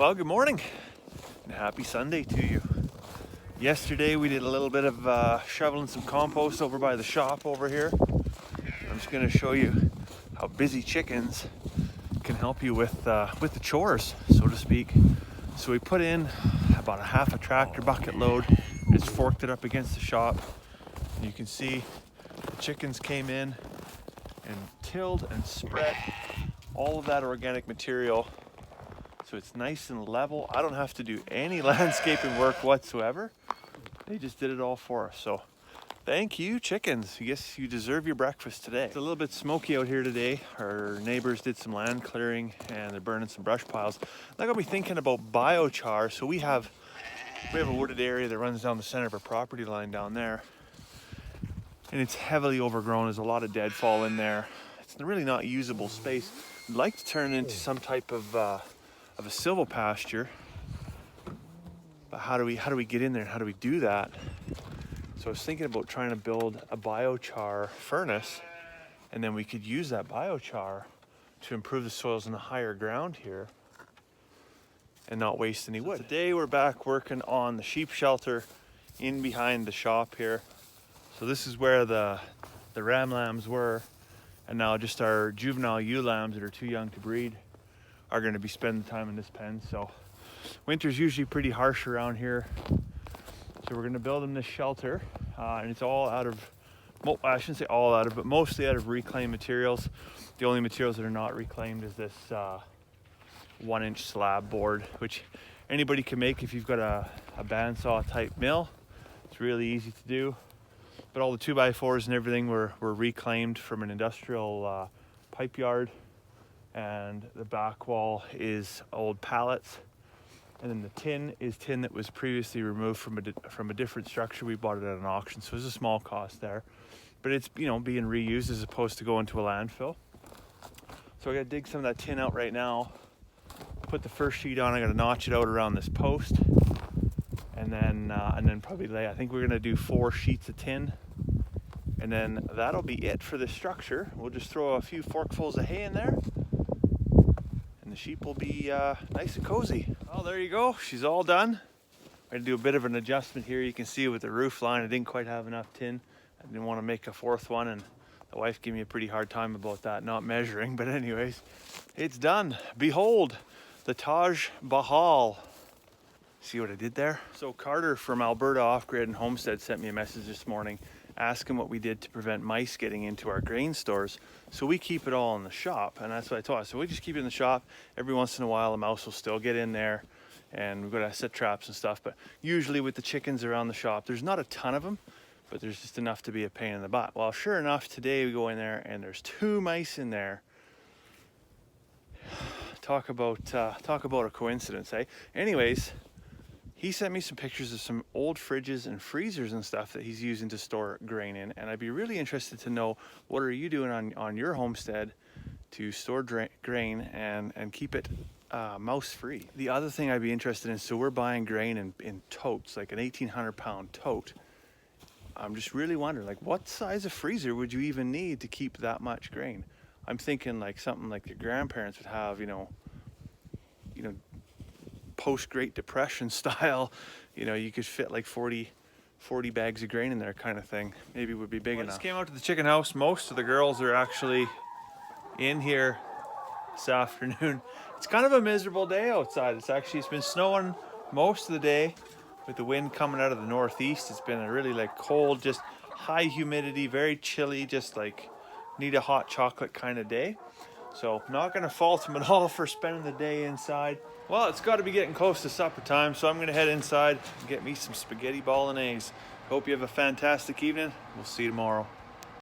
Well, good morning and happy Sunday to you. Yesterday we did a little bit of shoveling some compost over by the shop over here. I'm just going to show you how busy chickens can help you with the chores, so to speak. So we put in about a half a tractor bucket load. It's forked it up against the shop. And you can see the chickens came in and tilled and spread all of that organic material. So it's nice and level. I don't have to do any landscaping work whatsoever. They just did it all for us. So thank you, chickens. I guess you deserve your breakfast today. It's a little bit smoky out here today. Our neighbors did some land clearing and they're burning some brush piles. I got me thinking about biochar. So we have a wooded area that runs down the center of our property line down there. And it's heavily overgrown. There's a lot of deadfall in there. It's really not usable space. I'd like to turn it into some type of a silvopasture, but how do we get in there and how do we do that? So I was thinking about trying to build a biochar furnace, and then we could use that biochar to improve the soils in the higher ground here and not waste any wood. So today we're back working on the sheep shelter in behind the shop here. So this is where the ram lambs were, and now just our juvenile ewe lambs that are too young to breed are going to be spending time in this pen. So winter's usually pretty harsh around here. So we're going to build them this shelter, and it's all out of, well, I shouldn't say all out of, but mostly out of reclaimed materials. The only materials that are not reclaimed is this 1-inch slab board, which anybody can make if you've got a bandsaw type mill. It's really easy to do. But all the 2x4s and everything were reclaimed from an industrial pipe yard. And the back wall is old pallets, and then the tin is tin that was previously removed from a different structure. We bought it at an auction, so there's a small cost there, but it's, you know, being reused as opposed to going to a landfill. So I gotta dig some of that tin out right now, put the first sheet on. I gotta notch it out around this post, and then probably lay, I think we're gonna do 4 sheets of tin, and then that'll be it for this structure. We'll just throw a few forkfuls of hay in there, and the sheep will be nice and cozy. Oh, there you go. She's all done. I'm gonna do a bit of an adjustment here. You can see with the roof line, I didn't quite have enough tin. I didn't want to make a 4th one, and the wife gave me a pretty hard time about that, not measuring. But anyways, it's done. Behold, the Baa-Hal. See what I did there? So Carter from Alberta Off-Grid and Homestead sent me a message this morning asking what we did to prevent mice getting into our grain stores. So we keep it all in the shop, and that's what I told us. So we just keep it in the shop. Every once in a while a mouse will still get in there, and we've got to set traps and stuff. But usually with the chickens around the shop, there's not a ton of them, but there's just enough to be a pain in the butt. Well, sure enough, today we go in there and there's 2 mice in there. Talk about a coincidence, eh? Anyways, he sent me some pictures of some old fridges and freezers and stuff that he's using to store grain in, and I'd be really interested to know, what are you doing on your homestead to store grain and keep it mouse free? The other thing I'd be interested in, so we're buying grain in totes, like an 1,800 pound tote. I'm just really wondering, like, what size of freezer would you even need to keep that much grain? I'm thinking like something like your grandparents would have, you know, post-Great Depression style, you know, you could fit like 40 bags of grain in there kind of thing. Maybe it would be big enough. I just came out to the chicken house. Most of the girls are actually in here this afternoon. It's kind of a miserable day outside. It's been snowing most of the day with the wind coming out of the northeast. It's been a really like cold, just high humidity, very chilly, just like need a hot chocolate kind of day. So not going to fault them at all for spending the day inside. Well, it's got to be getting close to supper time, so I'm going to head inside and get me some spaghetti bolognese. Hope you have a fantastic evening. We'll see you tomorrow.